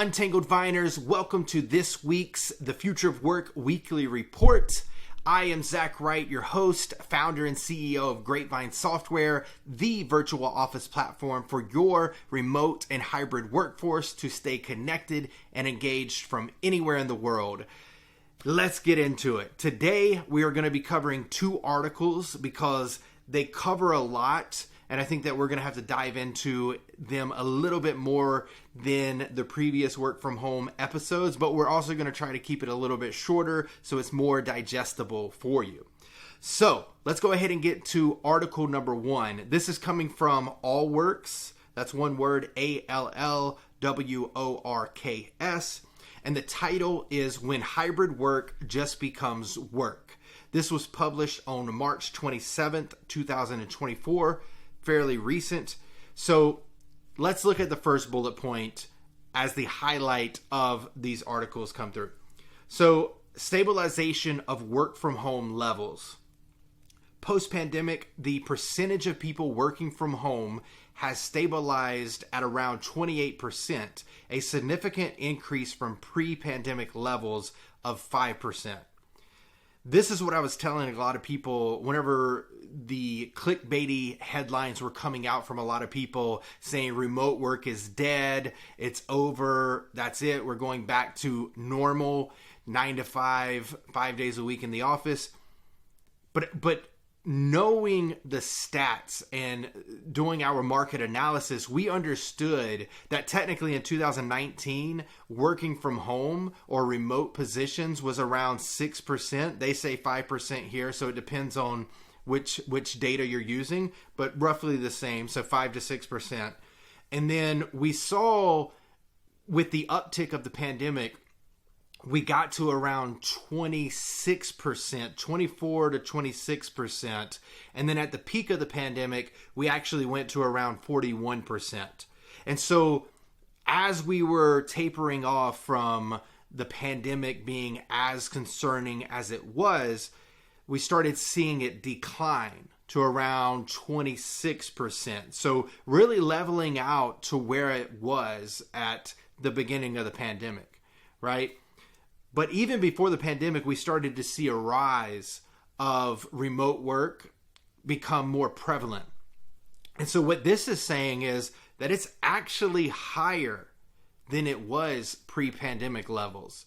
Untangled Viners, welcome to this week's The Future of Work Weekly Report. I am Zach Wright, your host, founder and CEO of Grapevine Software, the virtual office platform for your remote and hybrid workforce to stay connected and engaged from anywhere in the world. Let's get into it. Today, we are going to be covering two articles because they cover a lot, and I think that we're going to have to dive into them a little bit more than the previous work from home episodes, but we're also going to try to keep it a little bit shorter so it's more digestible for you. So let's go ahead and get to article number one. This is coming from AllWorks. That's one word, AllWorks. And the title is When Hybrid Work Just Becomes Work. This was published on March 27th, 2024. Fairly recent. So let's look at the first bullet point as the highlight of these articles come through. So stabilization of work from home levels. Post-pandemic, the percentage of people working from home has stabilized at around 28%, a significant increase from pre-pandemic levels of 5%. This is what I was telling a lot of people whenever the clickbaity headlines were coming out from a lot of people saying remote work is dead, it's over, that's it, we're going back to normal, 9 to 5, 5 days a week in the office. But knowing the stats and doing our market analysis, we understood that technically in 2019, working from home or remote positions was around 6%. They say 5% here, so it depends on which data you're using, but roughly the same, so 5 to 6%. And then we saw with the uptick of the pandemic, we got to around 26%, 24 to 26%. And then at the peak of the pandemic, we actually went to around 41%. And so as we were tapering off from the pandemic being as concerning as it was, we started seeing it decline to around 26%. So really leveling out to where it was at the beginning of the pandemic, right? But even before the pandemic, we started to see a rise of remote work become more prevalent. And so what this is saying is that it's actually higher than it was pre-pandemic levels.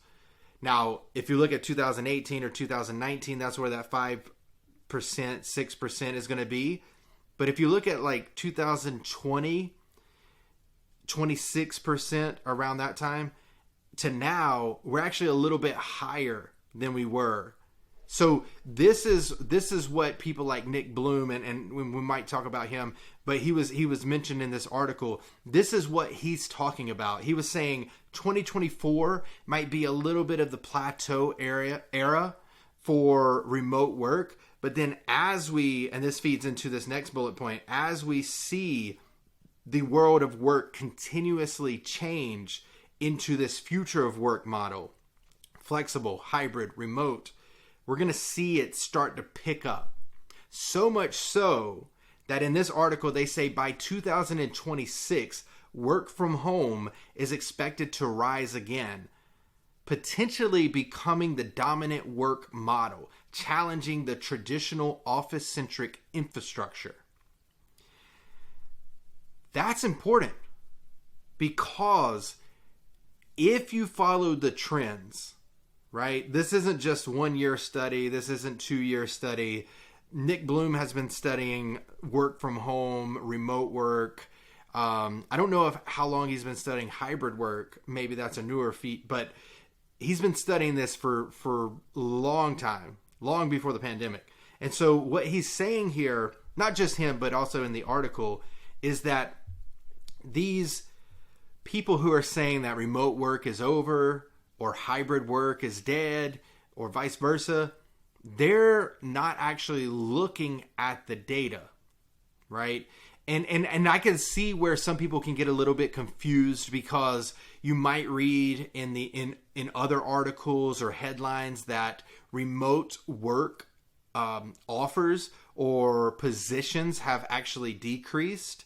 Now, if you look at 2018 or 2019, that's where that 5%, 6% is going to be. But if you look at like 2020, 26% around that time, to now, we're actually a little bit higher than we were. So this is what people like Nick Bloom, and we might talk about him, but he was mentioned in this article. This is what he's talking about. He was saying 2024 might be a little bit of the plateau era for remote work, but then as we, and this feeds into this next bullet point, as we see the world of work continuously change into this future of work model, flexible, hybrid, remote, we're going to see it start to pick up. So much so that in this article, they say by 2026, work from home is expected to rise again, potentially becoming the dominant work model, challenging the traditional office-centric infrastructure. That's important because if you follow the trends, right? This isn't just 1 year study. This isn't 2 year study. Nick Bloom has been studying work from home, remote work. I don't know how long he's been studying hybrid work. Maybe that's a newer feat, but he's been studying this for a long time, long before the pandemic. And so what he's saying here, not just him, but also in the article, is that these people who are saying that remote work is over or hybrid work is dead or vice versa, they're not actually looking at the data, right? And I can see where some people can get a little bit confused because you might read in other articles or headlines that remote work offers or positions have actually decreased.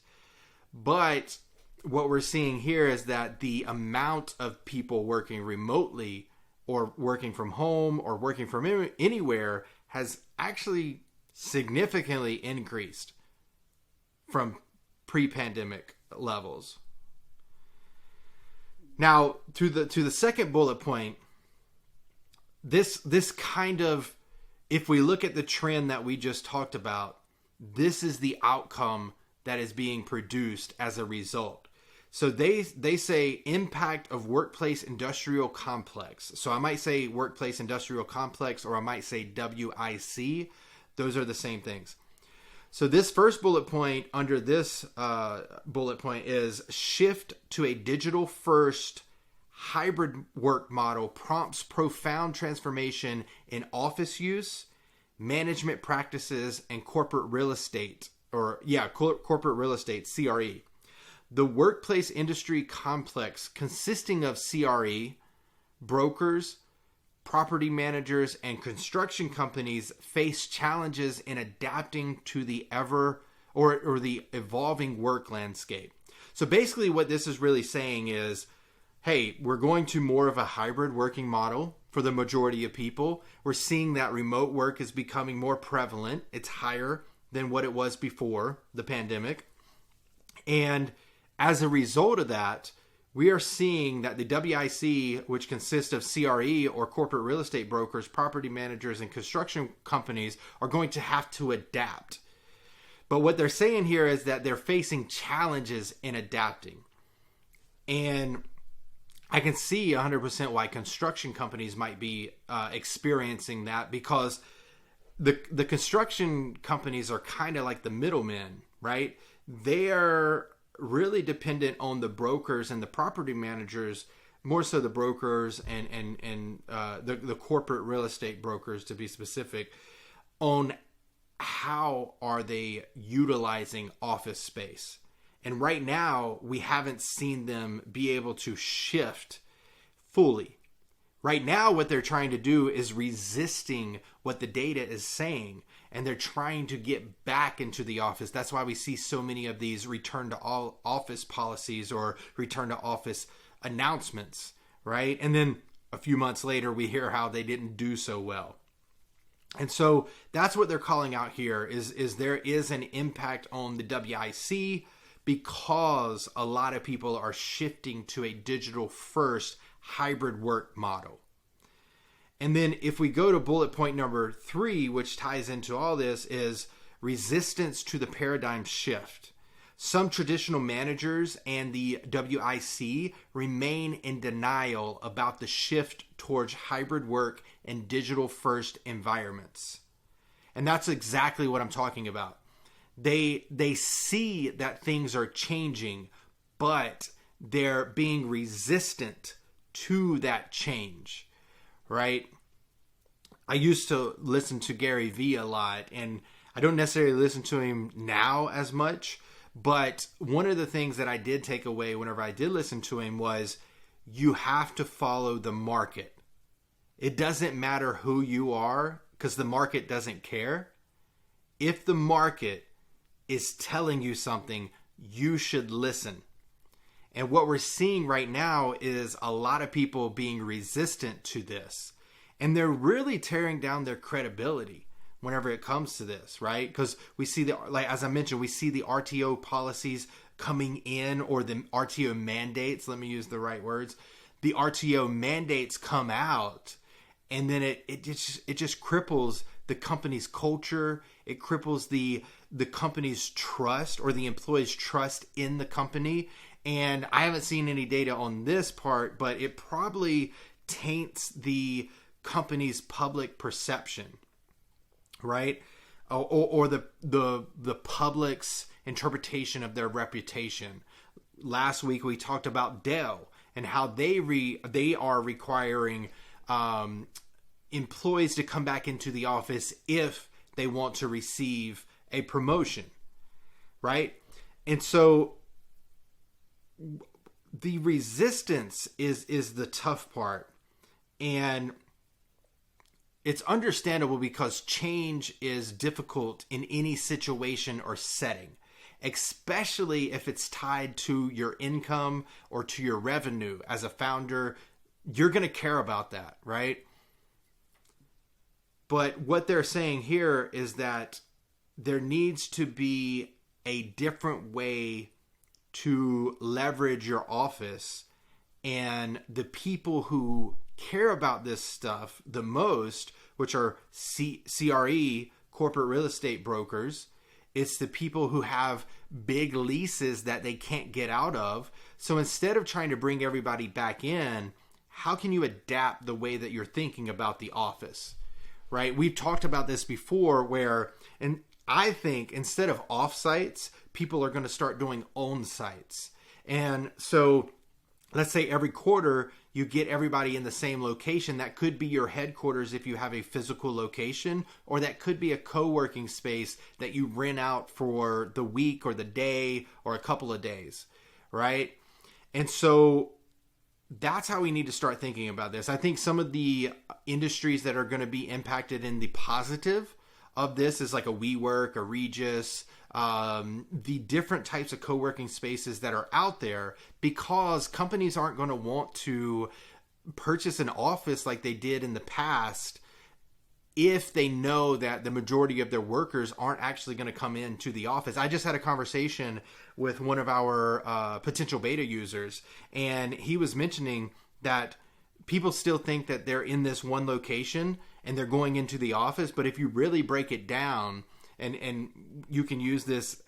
But what we're seeing here is that the amount of people working remotely or working from home or working from anywhere has actually significantly increased from pre-pandemic levels. Now, to the second bullet point, this kind of, if we look at the trend that we just talked about, this is the outcome that is being produced as a result. So they say impact of workplace industrial complex. So I might say workplace industrial complex, or I might say WIC. Those are the same things. So this first bullet point under this bullet point is shift to a digital first hybrid work model prompts profound transformation in office use, management practices, and corporate real estate, corporate real estate, CRE. The workplace industry complex consisting of CRE, brokers, property managers, and construction companies face challenges in adapting to the the evolving work landscape. So basically what this is really saying is, hey, we're going to more of a hybrid working model for the majority of people. We're seeing that remote work is becoming more prevalent. It's higher than what it was before the pandemic. And as a result of that, we are seeing that the WIC, which consists of CRE or corporate real estate brokers, property managers, and construction companies, are going to have to adapt. But what they're saying here is that they're facing challenges in adapting. And I can see 100% why construction companies might be experiencing that, because the construction companies are kind of like the middlemen, right? They are really dependent on the brokers and the property managers, more so the brokers and the corporate real estate brokers, to be specific, on how are they utilizing office space. And right now, we haven't seen them be able to shift fully. Right now, what they're trying to do is resisting what the data is saying, and they're trying to get back into the office. That's why we see so many of these return to all office policies or return to office announcements, right? And then a few months later, we hear how they didn't do so well. And so that's what they're calling out here is there is an impact on the WIC because a lot of people are shifting to a digital first hybrid work model. And then if we go to bullet point number 3, which ties into all this, is resistance to the paradigm shift. Some traditional managers and the WIC remain in denial about the shift towards hybrid work and digital first environments. And that's exactly what I'm talking about. They see that things are changing, but they're being resistant to that change, right? I used to listen to Gary Vee a lot, and I don't necessarily listen to him now as much, but one of the things that I did take away whenever I did listen to him was you have to follow the market. It doesn't matter who you are, because the market doesn't care. If the market is telling you something, you should listen. And what we're seeing right now is a lot of people being resistant to this. And they're really tearing down their credibility whenever it comes to this, right? Because we see as I mentioned, we see the RTO policies coming in, or the RTO mandates, let me use the right words. The RTO mandates come out, and then it just cripples the company's culture. It cripples the company's trust, or the employees' trust in the company. And I haven't seen any data on this part, but it probably taints the company's public perception, right? Or the public's interpretation of their reputation. Last week we talked about Dell and how they are requiring employees to come back into the office if they want to receive a promotion, right? And so the resistance is the tough part, and it's understandable because change is difficult in any situation or setting. especially if it's tied to your income or to your revenue. As a founder, you're going to care about that, right? But what they're saying here is that there needs to be a different way to leverage your office, and the people who care about this stuff the most, which are CRE, corporate real estate brokers, it's the people who have big leases that they can't get out of. So instead of trying to bring everybody back in, how can you adapt the way that you're thinking about the office, right? We've talked about this before where, and I think instead of off sites, people are going to start doing on sites. And so let's say every quarter you get everybody in the same location. That could be your headquarters if you have a physical location, or that could be a co-working space that you rent out for the week or the day or a couple of days, right? And so that's how we need to start thinking about this. I think some of the industries that are going to be impacted in the positive of this is like a WeWork, a Regus, the different types of co-working spaces that are out there, because companies aren't going to want to purchase an office like they did in the past if they know that the majority of their workers aren't actually going to come into the office. I just had a conversation with one of our potential beta users, and he was mentioning that people still think that they're in this one location and they're going into the office. But if you really break it down, and you can use this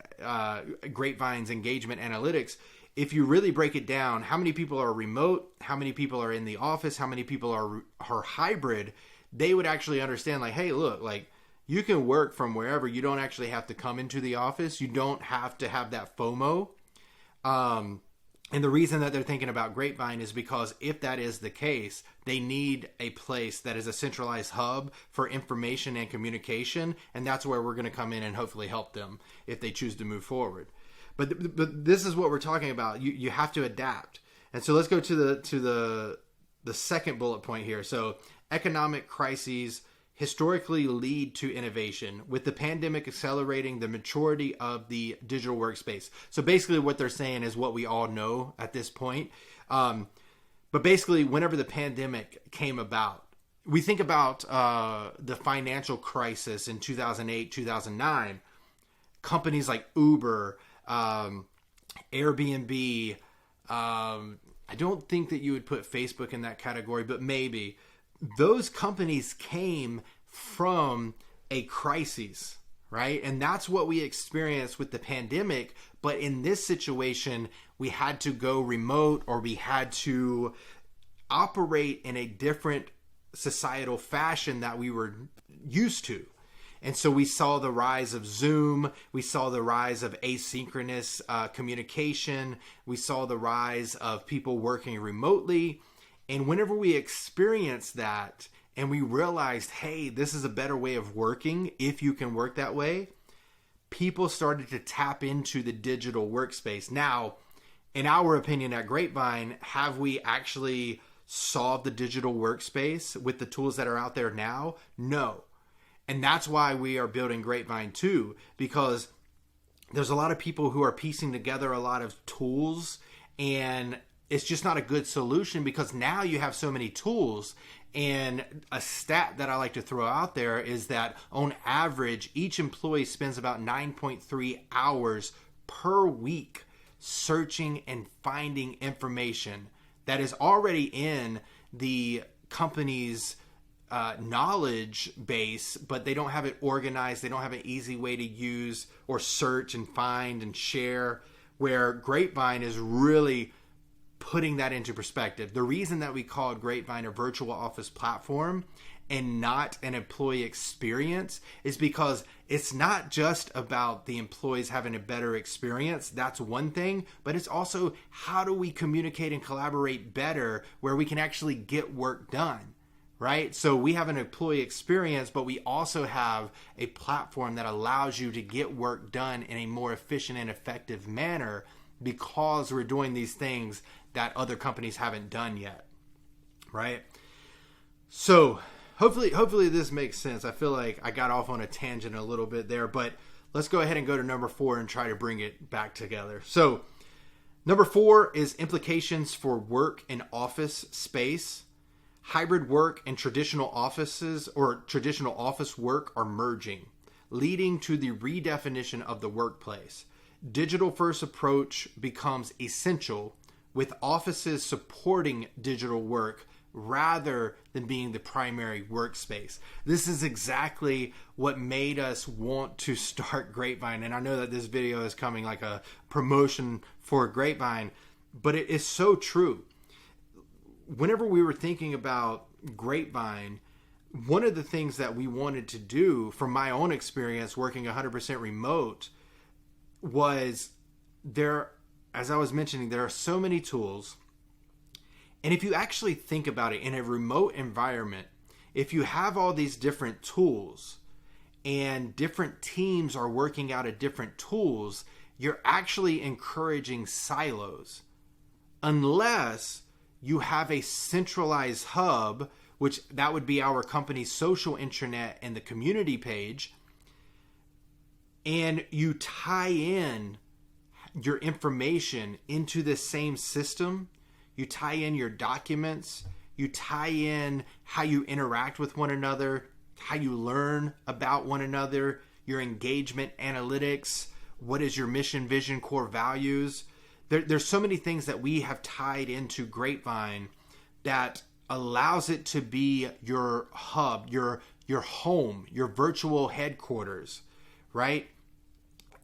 Grapevine's engagement analytics, if you really break it down, how many people are remote, how many people are in the office, how many people are hybrid, they would actually understand, like, hey, look, like, you can work from wherever. You don't actually have to come into the office. You don't have to have that FOMO. And the reason that they're thinking about Grapevine is because if that is the case, they need a place that is a centralized hub for information and communication. And that's where we're going to come in and hopefully help them if they choose to move forward. But this is what we're talking about. You have to adapt. And so let's go to the second bullet point here. So economic crises historically lead to innovation, with the pandemic accelerating the maturity of the digital workspace. So basically what they're saying is what we all know at this point. But basically, whenever the pandemic came about, we think about the financial crisis in 2008, 2009, companies like Uber, Airbnb, I don't think that you would put Facebook in that category, but maybe. Those companies came from a crisis, right? And that's what we experienced with the pandemic. But in this situation, we had to go remote, or we had to operate in a different societal fashion that we were used to. And so we saw the rise of Zoom. We saw the rise of asynchronous communication. We saw the rise of people working remotely. And whenever we experienced that and we realized, hey, this is a better way of working if you can work that way, people started to tap into the digital workspace. Now, in our opinion at Grapevine, have we actually solved the digital workspace with the tools that are out there now? No. And that's why we are building Grapevine too, because there's a lot of people who are piecing together a lot of tools, and it's just not a good solution because now you have so many tools. And a stat that I like to throw out there is that on average, each employee spends about 9.3 hours per week searching and finding information that is already in the company's knowledge base, but they don't have it organized. They don't have an easy way to use or search and find and share, where Grapevine is really putting that into perspective. The reason that we called Grapevine a virtual office platform and not an employee experience is because it's not just about the employees having a better experience. That's one thing, but it's also how do we communicate and collaborate better where we can actually get work done, right? So we have an employee experience, but we also have a platform that allows you to get work done in a more efficient and effective manner because we're doing these things that other companies haven't done yet, right? So hopefully this makes sense. I feel like I got off on a tangent a little bit there, but let's go ahead and go to number 4 and try to bring it back together. So number 4 is implications for work and office space. Hybrid work and traditional offices or traditional office work are merging, leading to the redefinition of the workplace. Digital first approach becomes essential, with offices supporting digital work rather than being the primary workspace. This is exactly what made us want to start Grapevine. And I know that this video is coming like a promotion for Grapevine, but it is so true. Whenever we were thinking about Grapevine, one of the things that we wanted to do, from my own experience working 100% remote, was there, as I was mentioning, there are so many tools. And if you actually think about it, in a remote environment, if you have all these different tools and different teams are working out of different tools, you're actually encouraging silos. Unless you have a centralized hub, which that would be our company's social intranet and the community page, and you tie in your information into the same system. You tie in your documents, you tie in how you interact with one another, how you learn about one another, your engagement analytics, what is your mission, vision, core values. There's so many things that we have tied into Grapevine that allows it to be your hub, your home, your virtual headquarters, right?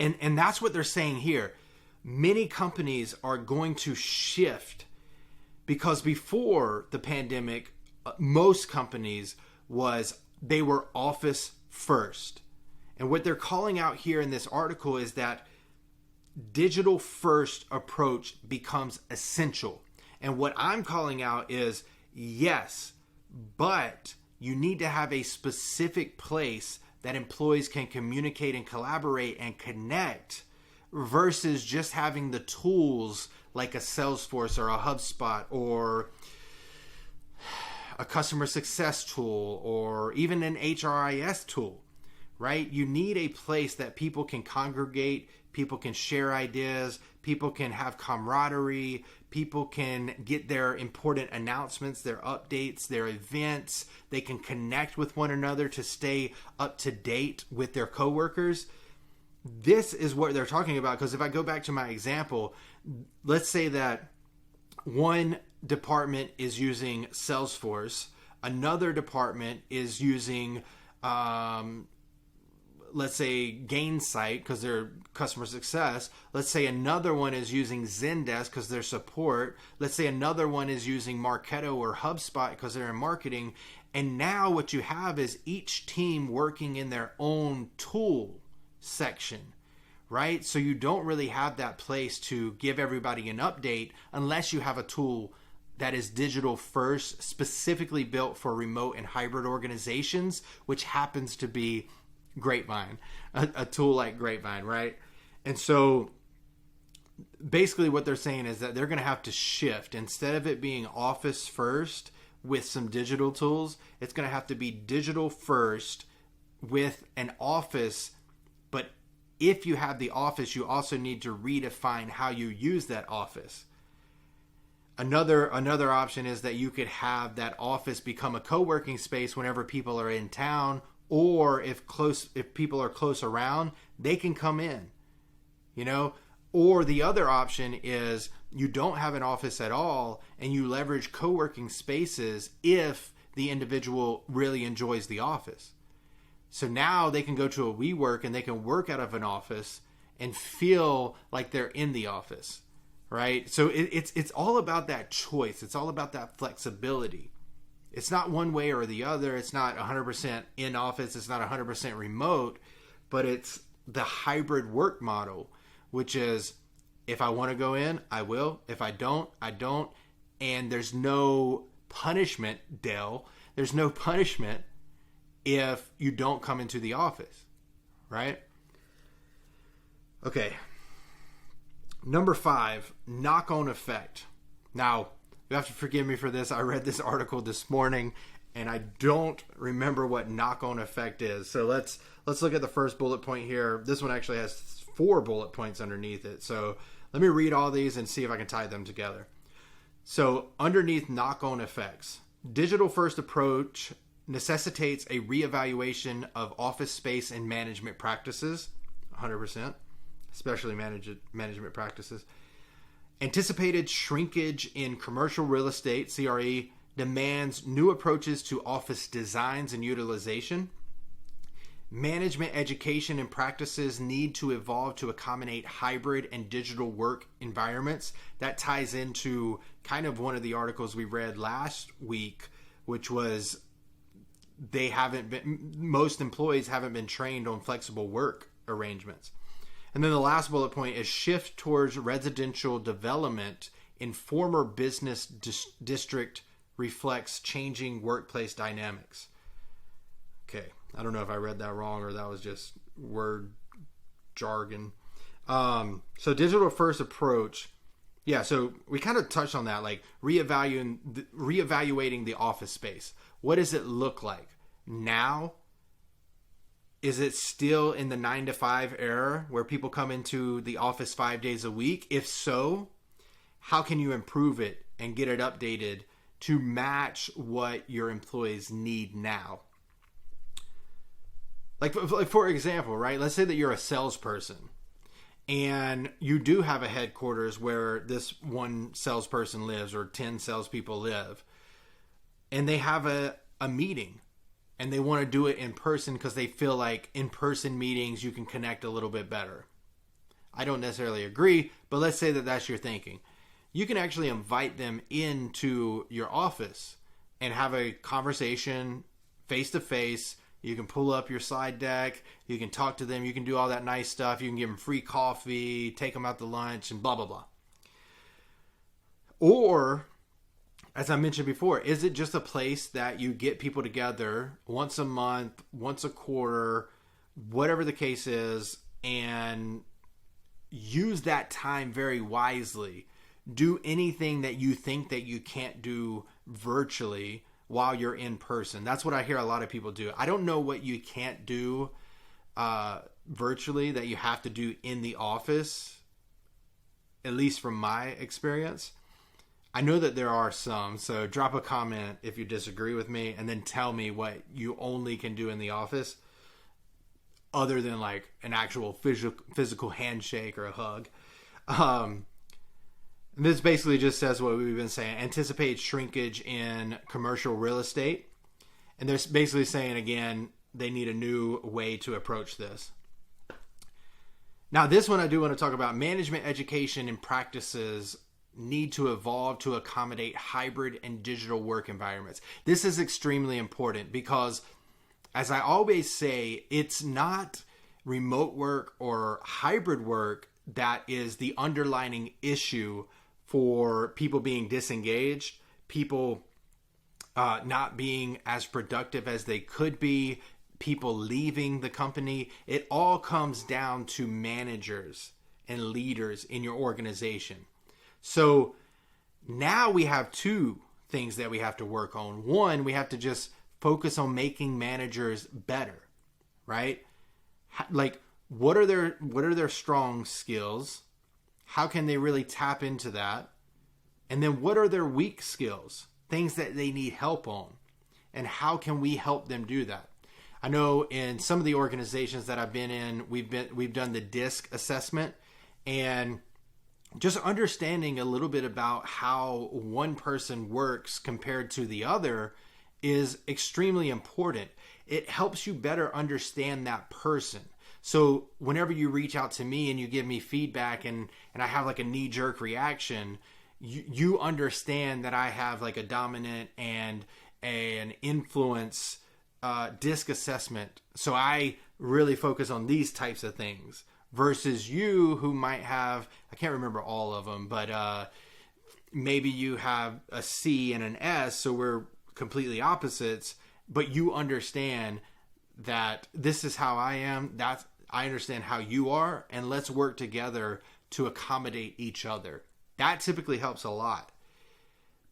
And that's what they're saying here. Many companies are going to shift, because before the pandemic, most companies they were office first. And what they're calling out here in this article is that digital first approach becomes essential. And what I'm calling out is, yes, but you need to have a specific place that employees can communicate and collaborate and connect, versus just having the tools like a Salesforce or a HubSpot or a customer success tool or even an HRIS tool, right? You need a place that people can congregate, people can share ideas, people can have camaraderie, people can get their important announcements, their updates, their events. They can connect with one another to stay up to date with their coworkers. This is what they're talking about, because if I go back to my example, let's say that one department is using Salesforce, another department is using let's say Gainsight because they're customer success. Let's say another one is using Zendesk because they're support. Let's say another one is using Marketo or HubSpot because they're in marketing. And now what you have is each team working in their own tool section, right? So you don't really have that place to give everybody an update unless you have a tool that is digital first, specifically built for remote and hybrid organizations, which happens to be Grapevine, a tool like Grapevine, right? And so basically what they're saying is that they're going to have to shift. Instead of it being office first with some digital tools, it's going to have to be digital first with an office. But if you have the office, you also need to redefine how you use that office. Another option is that you could have that office become a co-working space whenever people are in town, or if people are close around, they can come in, you know. Or the other option is you don't have an office at all and you leverage co-working spaces if the individual really enjoys the office. So now they can go to a WeWork and they can work out of an office and feel like they're in the office, right? So it's all about that choice. It's all about that flexibility. It's not one way or the other. It's not 100% in office. It's not 100% remote, but it's the hybrid work model, which is if I want to go in, I will. If I don't, I don't. And there's no punishment, Dell. There's no punishment if you don't come into the office, right? Okay. Number 5, knock-on effect. Now, you have to forgive me for this. I read this article this morning and I don't remember what knock-on effect is. So let's look at the first bullet point here. This one actually has 4 bullet points underneath it. So let me read all these and see if I can tie them together. So underneath knock-on effects, digital first approach necessitates a reevaluation of office space and management practices, 100%, especially management practices. Anticipated shrinkage in commercial real estate, CRE, demands new approaches to office designs and utilization. Management education and practices need to evolve to accommodate hybrid and digital work environments. That ties into kind of one of the articles we read last week, which was most employees haven't been trained on flexible work arrangements. And then the last bullet point is shift towards residential development in former business district reflects changing workplace dynamics. Okay, I don't know if I read that wrong or that was just word jargon. So digital first approach. Yeah, so we kind of touched on that, like reevaluating the office space. What does it look like now? Is it still in the 9 to 5 era where people come into the office 5 days a week? If so, how can you improve it and get it updated to match what your employees need now? Like for example, right? Let's say that you're a salesperson and you do have a headquarters where this one salesperson lives or 10 salespeople live, and they have a meeting and they want to do it in person because they feel like in-person meetings you can connect a little bit better. I don't necessarily agree, but let's say that that's your thinking. You can actually invite them into your office and have a conversation face-to-face. You can pull up your slide deck. You can talk to them. You can do all that nice stuff. You can give them free coffee, take them out to lunch, and blah, blah, blah. Or, as I mentioned before, is it just a place that you get people together once a month, once a quarter, whatever the case is, and use that time very wisely? Do anything that you think that you can't do virtually while you're in person. That's what I hear a lot of people do. I don't know what you can't do virtually that you have to do in the office, at least from my experience. I know that there are some, so drop a comment if you disagree with me, and then tell me what you only can do in the office other than like an actual physical handshake or a hug. This basically just says what we've been saying. Anticipate shrinkage in commercial real estate. And they're basically saying, again, they need a new way to approach this. Now, this one I do want to talk about. Management education and practices need to evolve to accommodate hybrid and digital work environments. This is extremely important because, as I always say, it's not remote work or hybrid work that is the underlying issue for people being disengaged, people not being as productive as they could be, people leaving the company. It all comes down to managers and leaders in your organization. So now we have 2 things that we have to work on. One, we have to just focus on making managers better, right? Like, what are their strong skills? How can they really tap into that? And then what are their weak skills? Things that they need help on. And how can we help them do that? I know in some of the organizations that I've been in, we've done the DISC assessment, and just understanding a little bit about how one person works compared to the other is extremely important. It helps you better understand that person. So whenever you reach out to me and you give me feedback and I have like a knee-jerk reaction, you understand that I have like a dominant and an influence DISC assessment. So I really focus on these types of things versus you who might have, I can't remember all of them, but maybe you have a C and an S, so we're completely opposites, but you understand that this is how I am, I understand how you are, and let's work together to accommodate each other. That typically helps a lot.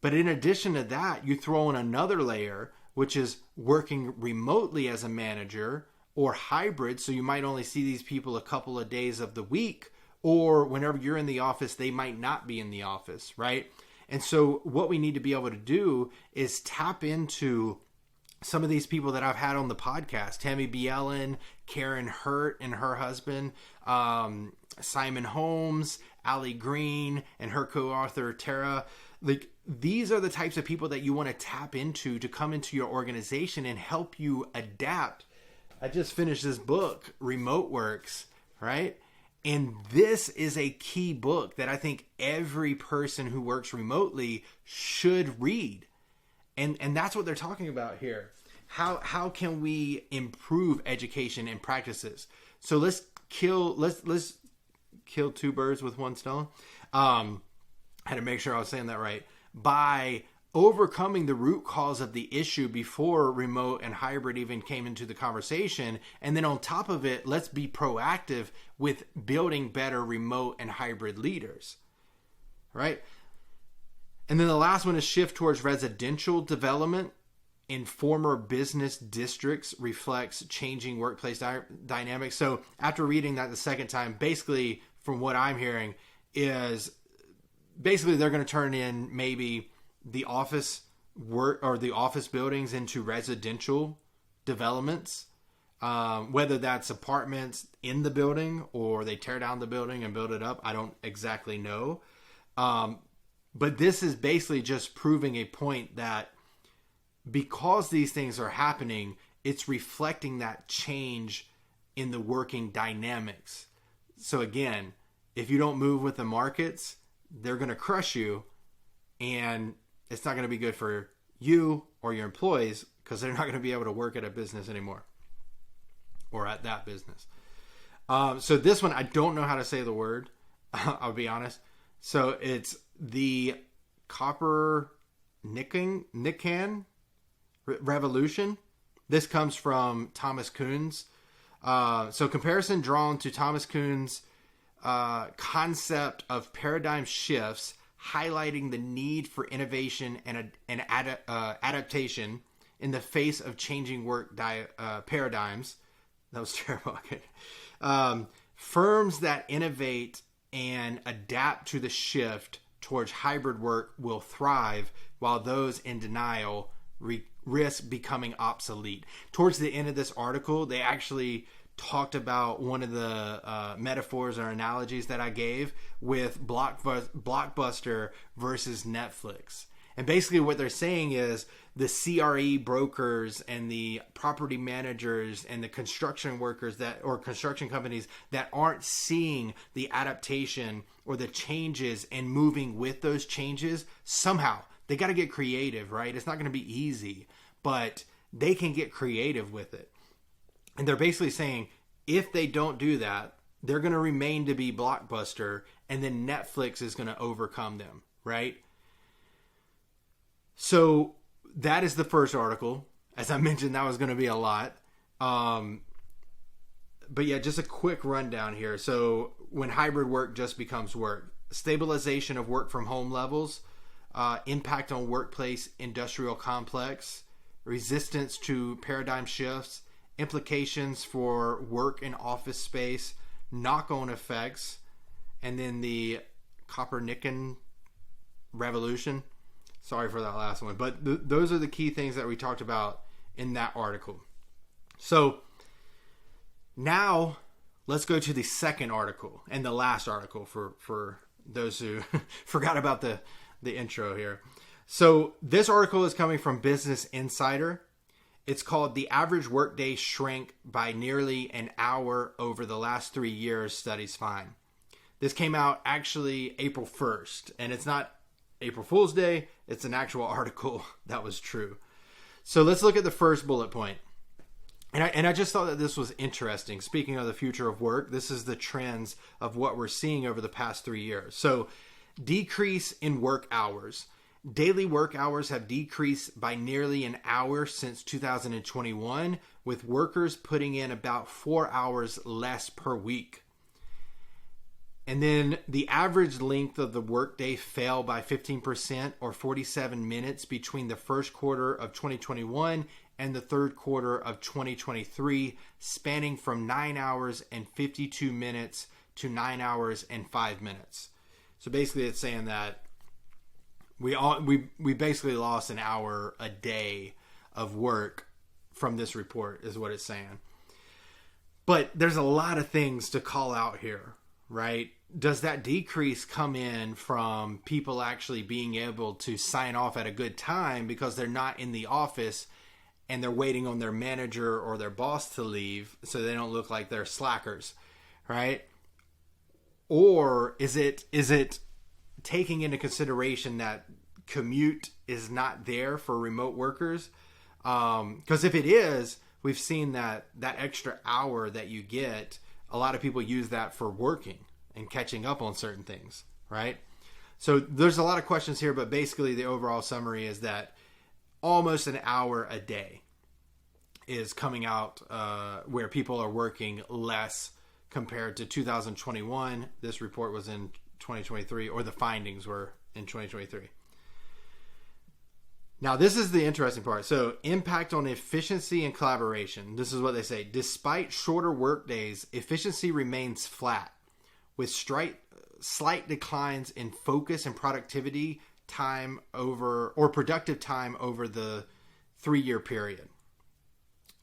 But in addition to that, you throw in another layer, which is working remotely as a manager, or hybrid, so you might only see these people a couple of days of the week, or whenever you're in the office, they might not be in the office, right? And so what we need to be able to do is tap into some of these people that I've had on the podcast: Tammy Bielen, Karen Hurt and her husband, Simon Holmes, Allie Green, and her co-author Tara. Like, these are the types of people that you want to tap into to come into your organization and help you adapt. I just finished this book, Remote Works, right? And this is a key book that I think every person who works remotely should read. And that's what they're talking about here. How can we improve education and practices? So let's kill two birds with one stone. I had to make sure I was saying that right. By overcoming the root cause of the issue before remote and hybrid even came into the conversation. And then on top of it, let's be proactive with building better remote and hybrid leaders, right? And then the last one is shift towards residential development in former business districts reflects changing workplace dynamics. So after reading that the second time, basically from what I'm hearing is basically they're going to turn in maybe the office work or the office buildings into residential developments, whether that's apartments in the building or they tear down the building and build it up. I don't exactly know. But this is basically just proving a point that because these things are happening, it's reflecting that change in the working dynamics. So again, if you don't move with the markets, they're going to crush you, and it's not going to be good for you or your employees because they're not going to be able to work at a business anymore or at that business. So this one, I don't know how to say the word. I'll be honest. So it's the Copernican Revolution. This comes from Thomas Kuhn's. So comparison drawn to Thomas Kuhn's concept of paradigm shifts, highlighting the need for innovation and adaptation in the face of changing work paradigms. That was terrible. Firms that innovate and adapt to the shift towards hybrid work will thrive, while those in denial risk becoming obsolete. Towards the end of this article, they actually talked about one of the metaphors or analogies that I gave with Blockbuster versus Netflix. And basically what they're saying is the CRE brokers and the property managers and the construction workers or construction companies that aren't seeing the adaptation or the changes and moving with those changes, somehow they got to get creative, right? It's not going to be easy, but they can get creative with it. And they're basically saying if they don't do that, they're going to remain to be Blockbuster, and then Netflix is going to overcome them, right? So that is the first article. As I mentioned, that was going to be a lot. But yeah, just a quick rundown here. So when hybrid work just becomes work, stabilization of work from home levels, impact on workplace industrial complex, resistance to paradigm shifts, implications for work and office space, knock-on effects, and then the Copernican Revolution. Sorry for that last one, but those are the key things that we talked about in that article. So now let's go to the second article and the last article for those who forgot about the intro here. So this article is coming from Business Insider. It's called "The Average Workday Shrank by Nearly an Hour Over the Last 3 Years, Studies Find." This came out actually April 1st, and it's not April Fool's Day. It's an actual article that was true. So let's look at the first bullet point. And I just thought that this was interesting. Speaking of the future of work, this is the trends of what we're seeing over the past 3 years. So decrease in work hours. Daily work hours have decreased by nearly an hour since 2021, with workers putting in about 4 hours less per week. And then the average length of the workday fell by 15% or 47 minutes between the first quarter of 2021 and the third quarter of 2023, spanning from 9 hours and 52 minutes to 9 hours and 5 minutes. So basically it's saying that we basically lost an hour a day of work from this report is what it's saying. But there's a lot of things to call out here, right? Does that decrease come in from people actually being able to sign off at a good time because they're not in the office and they're waiting on their manager or their boss to leave so they don't look like they're slackers, right? Or is it taking into consideration that commute is not there for remote workers? Because if it is, we've seen that extra hour that you get, a lot of people use that for working and catching up on certain things, right? So there's a lot of questions here, but basically the overall summary is that almost an hour a day is coming out where people are working less compared to 2021. This report was in 2023, or the findings were in 2023. Now, this is the interesting part. So, impact on efficiency and collaboration. This is what they say. Despite shorter work days, efficiency remains flat, with slight declines in focus and productivity time over, or productive time over the 3-year period.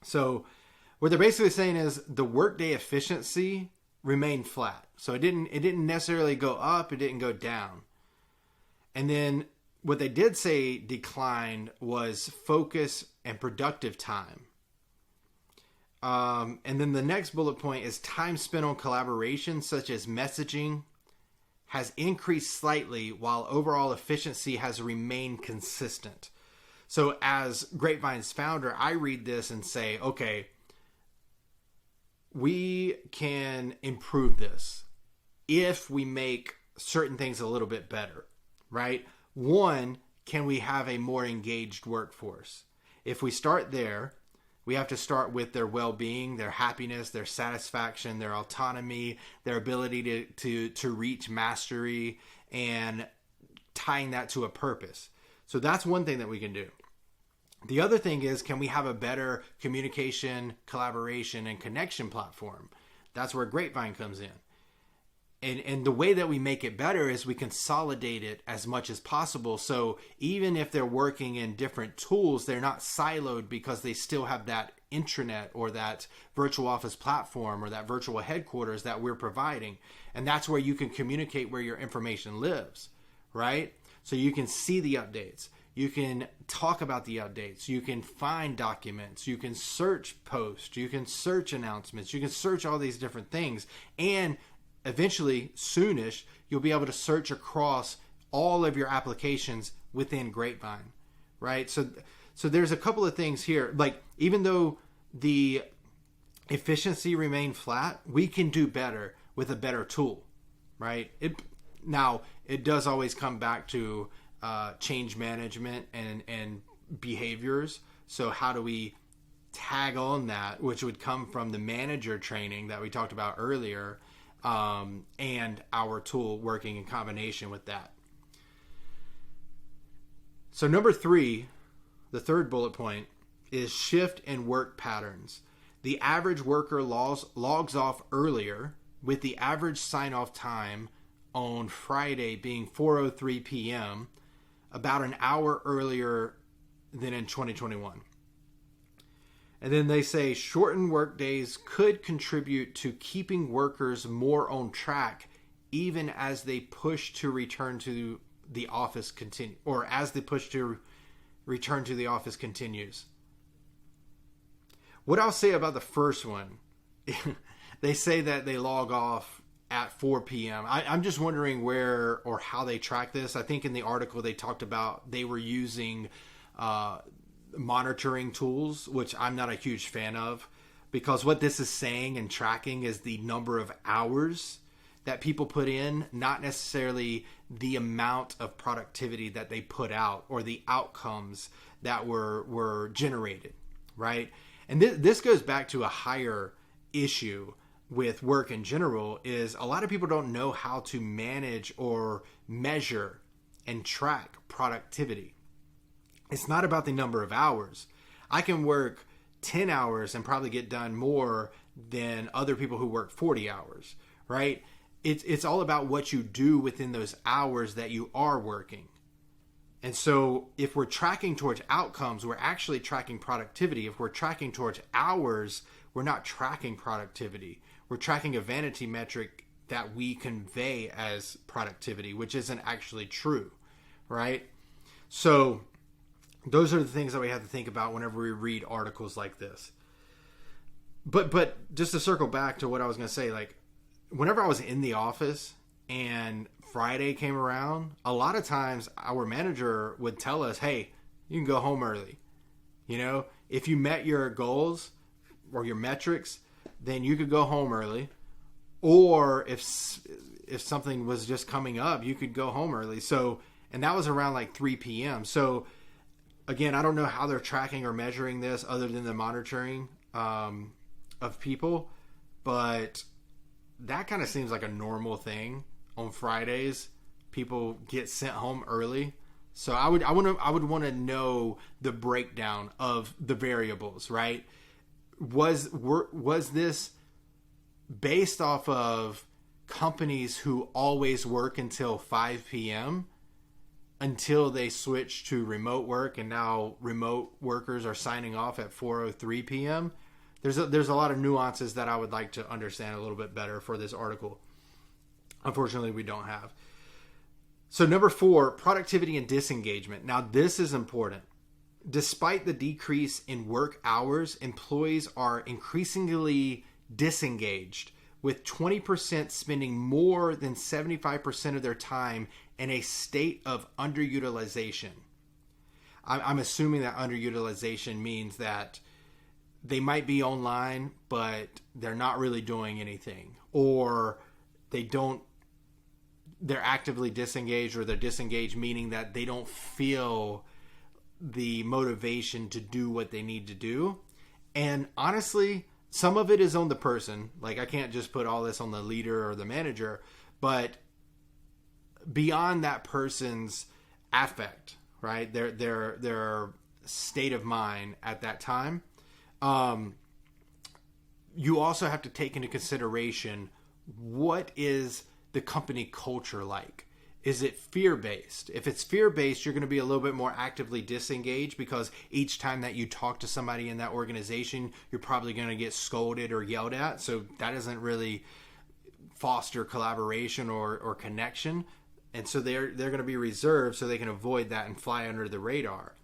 So, what they're basically saying is the workday efficiency remained flat. So it didn't necessarily go up, it didn't go down. And then what they did say declined was focus and productive time. And then the next bullet point is time spent on collaboration, such as messaging, has increased slightly while overall efficiency has remained consistent. So as Grapevine's founder, I read this and say, okay, we can improve this if we make certain things a little bit better, right? One, can we have a more engaged workforce? If we start there, we have to start with their well-being, their happiness, their satisfaction, their autonomy, their ability to reach mastery, and tying that to a purpose. So that's one thing that we can do. The other thing is, can we have a better communication, collaboration, and connection platform? That's where Grapevine comes in. And the way that we make it better is we consolidate it as much as possible. So even if they're working in different tools, they're not siloed because they still have that intranet or that virtual office platform or that virtual headquarters that we're providing. And that's where you can communicate where your information lives, right? So you can see the updates. You can talk about the updates. You can find documents. You can search posts. You can search announcements. You can search all these different things. And eventually, soonish, you'll be able to search across all of your applications within Grapevine, right? So there's a couple of things here. Like, even though the efficiency remained flat, we can do better with a better tool, right? It does always come back to change management and behaviors. So how do we tag on that, which would come from the manager training that we talked about earlier, and our tool working in combination with that. So number 3, the third bullet point, is shift in work patterns. The average worker logs off earlier, with the average sign-off time on Friday being 4:03 p.m., about an hour earlier than in 2021. And then they say shortened work days could contribute to keeping workers more on track, even as they push to return to the office continues. What I'll say about the first one, they say that they log off at 4 p.m. I'm just wondering where or how they track this. I think in the article they talked about they were using monitoring tools, which I'm not a huge fan of, because what this is saying and tracking is the number of hours that people put in, not necessarily the amount of productivity that they put out or the outcomes that were generated, right? And this goes back to a higher issue with work in general is a lot of people don't know how to manage or measure and track productivity. It's not about the number of hours. I can work 10 hours and probably get done more than other people who work 40 hours, right? It's all about what you do within those hours that you are working. And so if we're tracking towards outcomes, we're actually tracking productivity. If we're tracking towards hours, we're not tracking productivity. We're tracking a vanity metric that we convey as productivity, which isn't actually true, right? So those are the things that we have to think about whenever we read articles like this. But just to circle back to what I was going to say, like whenever I was in the office and Friday came around, a lot of times our manager would tell us, hey, you can go home early. You know, if you met your goals or your metrics, then you could go home early. Or if something was just coming up, you could go home early. So, and that was around like 3 p.m. So again, I don't know how they're tracking or measuring this other than the monitoring of people, but that kind of seems like a normal thing. On Fridays, people get sent home early. So I would want to know the breakdown of the variables, right? Was this based off of companies who always work until 5 p.m. until they switch to remote work, and now remote workers are signing off at 4:03 p.m.? There's a lot of nuances that I would like to understand a little bit better for this article. Unfortunately, we don't have. So number 4, productivity and disengagement. Now, this is important. Despite the decrease in work hours, employees are increasingly disengaged, with 20% spending more than 75% of their time in a state of underutilization. I'm assuming that underutilization means that they might be online, but they're not really doing anything, or they're actively disengaged, or they're disengaged meaning that they don't feel the motivation to do what they need to do. And honestly, some of it is on the person. Like, I can't just put all this on the leader or the manager, but beyond that person's affect, right? Their state of mind at that time. You also have to take into consideration, what is the company culture like? Is it fear-based? If it's fear-based, you're going to be a little bit more actively disengaged, because each time that you talk to somebody in that organization, you're probably going to get scolded or yelled at. So that doesn't really foster collaboration or connection. And so they're going to be reserved so they can avoid that and fly under the radar.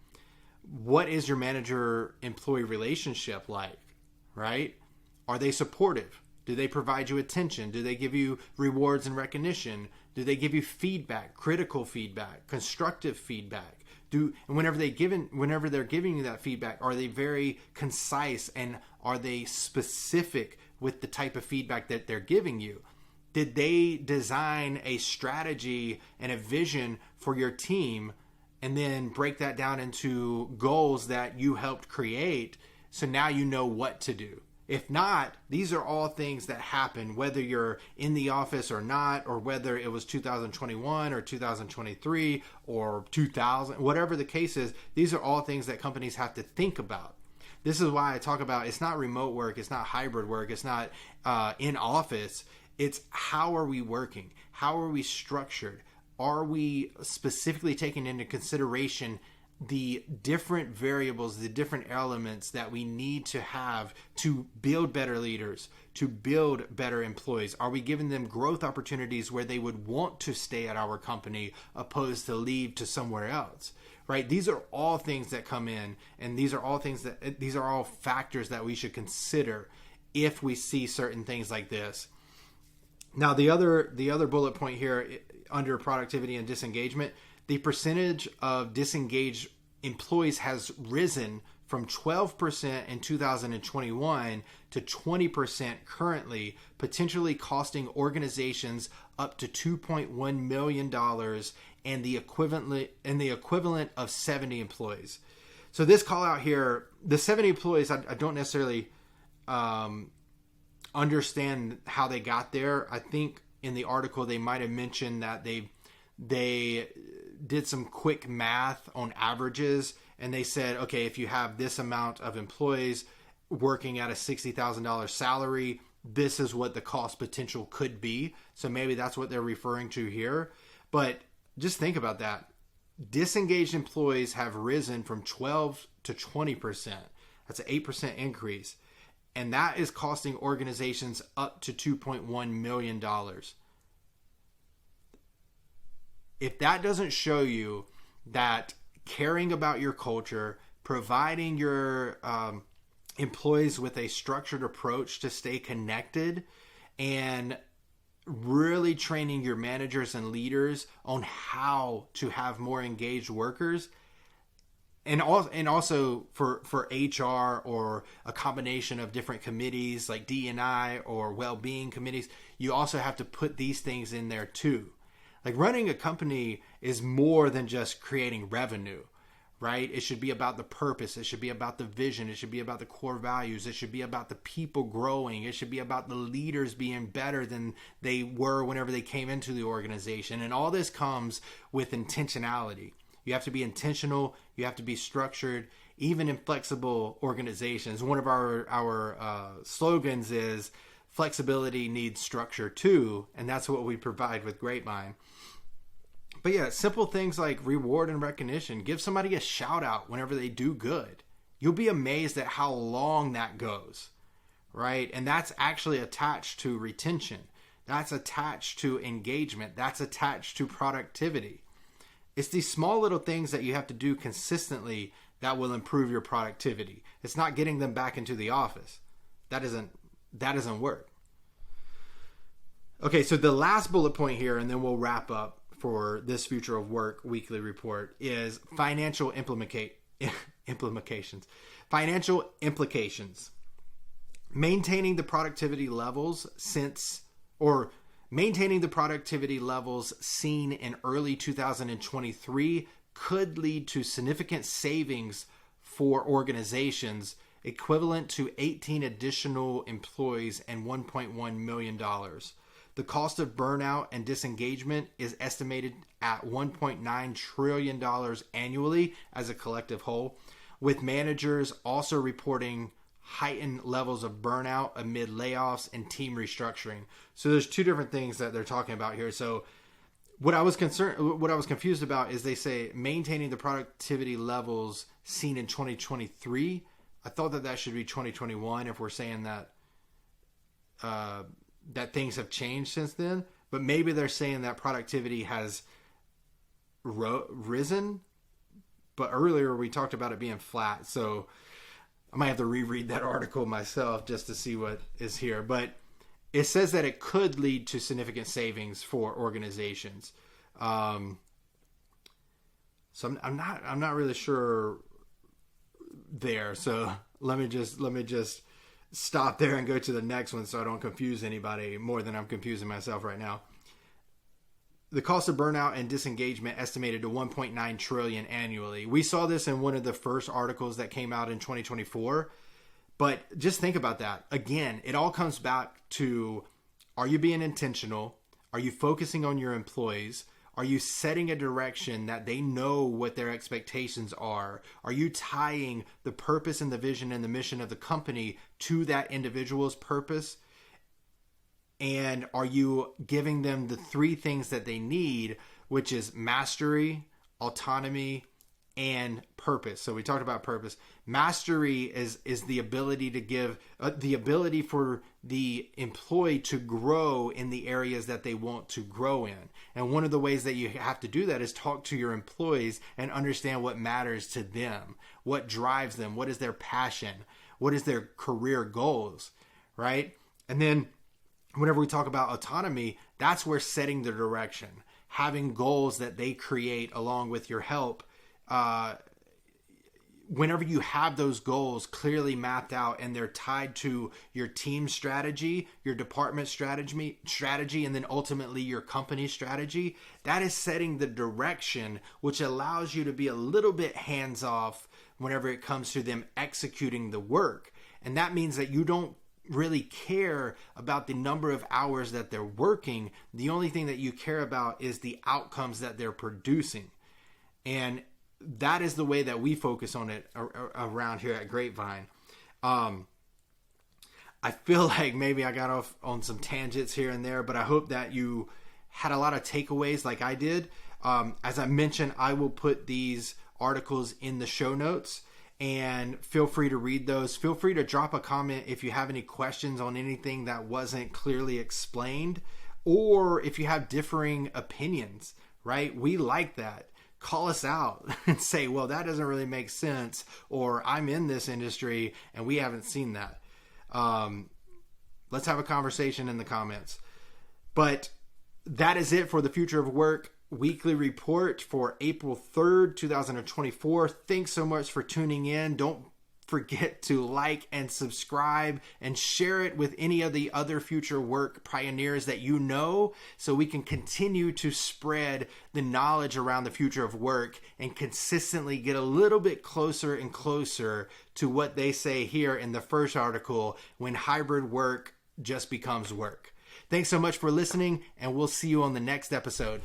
What is your manager-employee relationship like, right? Are they supportive? Do they provide you attention? Do they give you rewards and recognition? Do they give you feedback, critical feedback, constructive feedback? And whenever they're giving you that feedback, are they very concise, and are they specific with the type of feedback that they're giving you? Did they design a strategy and a vision for your team and then break that down into goals that you helped create, so now you know what to do? If not, these are all things that happen, whether you're in the office or not, or whether it was 2021 or 2023 or 2000, whatever the case is. These are all things that companies have to think about. This is why I talk about, it's not remote work, it's not hybrid work, it's not in office. It's, how are we working? How are we structured? Are we specifically taking into consideration the different variables, the different elements that we need to have to build better leaders, to build better employees? Are we giving them growth opportunities where they would want to stay at our company opposed to leave to somewhere else, right? These are all things that come in, and these are all factors that we should consider if we see certain things like this. Now, the other bullet point here under productivity and disengagement, the percentage of disengaged employees has risen from 12% in 2021 to 20% currently, potentially costing organizations up to $2.1 million and the equivalent of 70 employees. So this call out here, the 70 employees, I don't necessarily understand how they got there. I think in the article they might have mentioned that they did some quick math on averages, and they said, okay, if you have this amount of employees working at a $60,000 salary, this is what the cost potential could be. So maybe that's what they're referring to here. But just think about that. Disengaged employees have risen from 12 to 20%. That's an 8% increase. And that is costing organizations up to $2.1 million. If that doesn't show you that caring about your culture, providing your employees with a structured approach to stay connected, and really training your managers and leaders on how to have more engaged workers, and also for HR or a combination of different committees like D&I or well-being committees, you also have to put these things in there too. Like, running a company is more than just creating revenue, right? It should be about the purpose. It should be about the vision. It should be about the core values. It should be about the people growing. It should be about the leaders being better than they were whenever they came into the organization. And all this comes with intentionality. You have to be intentional. You have to be structured. Even in flexible organizations, one of our slogans is flexibility needs structure too, and that's what we provide with Grapevine. But yeah, simple things like reward and recognition. Give somebody a shout out whenever they do good. You'll be amazed at how long that goes, right? And that's actually attached to retention. That's attached to engagement. That's attached to productivity. It's these small little things that you have to do consistently that will improve your productivity. It's not getting them back into the office. That doesn't work. Okay, so the last bullet point here, and then we'll wrap up for this Future of Work weekly report, is financial implications. Financial implications. Maintaining the productivity levels seen in early 2023 could lead to significant savings for organizations equivalent to 18 additional employees and $1.1 million. The cost of burnout and disengagement is estimated at $1.9 trillion annually as a collective whole, with managers also reporting heightened levels of burnout amid layoffs and team restructuring. So there's two different things that they're talking about here. So what I was confused about is they say maintaining the productivity levels seen in 2023. I thought that should be 2021 if we're saying that that things have changed since then. But maybe they're saying that productivity has risen. But earlier we talked about it being flat. So I might have to reread that article myself just to see what is here. But it says that it could lead to significant savings for organizations. So I'm not really sure there. So let me just stop there and go to the next one so I don't confuse anybody more than I'm confusing myself right now. The cost of burnout and disengagement estimated to $1.9 trillion annually. We saw this in one of the first articles that came out in 2024. But just think about that. Again, it all comes back to, are you being intentional? Are you focusing on your employees? Are you setting a direction that they know what their expectations are? Are you tying the purpose and the vision and the mission of the company to that individual's purpose? And are you giving them the three things that they need, which is mastery, autonomy, and purpose? So we talked about purpose. Mastery is the ability to give, the ability for the employee to grow in the areas that they want to grow in. And one of the ways that you have to do that is talk to your employees and understand what matters to them, what drives them, what is their passion, what is their career goals, right? And then whenever we talk about autonomy, that's where setting the direction, having goals that they create along with your help. Whenever you have those goals clearly mapped out and they're tied to your team strategy, your department strategy, and then ultimately your company strategy, that is setting the direction, which allows you to be a little bit hands off whenever it comes to them executing the work. And that means that you don't really care about the number of hours that they're working. The only thing that you care about is the outcomes that they're producing. And that is the way that we focus on it around here at Grapevine. I feel like maybe I got off on some tangents here and there, but I hope that you had a lot of takeaways like I did. As I mentioned, I will put these articles in the show notes, and feel free to read those. Feel free to drop a comment if you have any questions on anything that wasn't clearly explained, or if you have differing opinions, right? We like that. Call us out and say, well, that doesn't really make sense, or I'm in this industry and we haven't seen that. Let's have a conversation in the comments. But that is it for the Future of Work weekly report for April 3rd, 2024. Thanks so much for tuning in. Don't forget to like and subscribe and share it with any of the other future work pioneers that you know, so we can continue to spread the knowledge around the future of work and consistently get a little bit closer and closer to what they say here in the first article, when hybrid work just becomes work. Thanks so much for listening, and we'll see you on the next episode.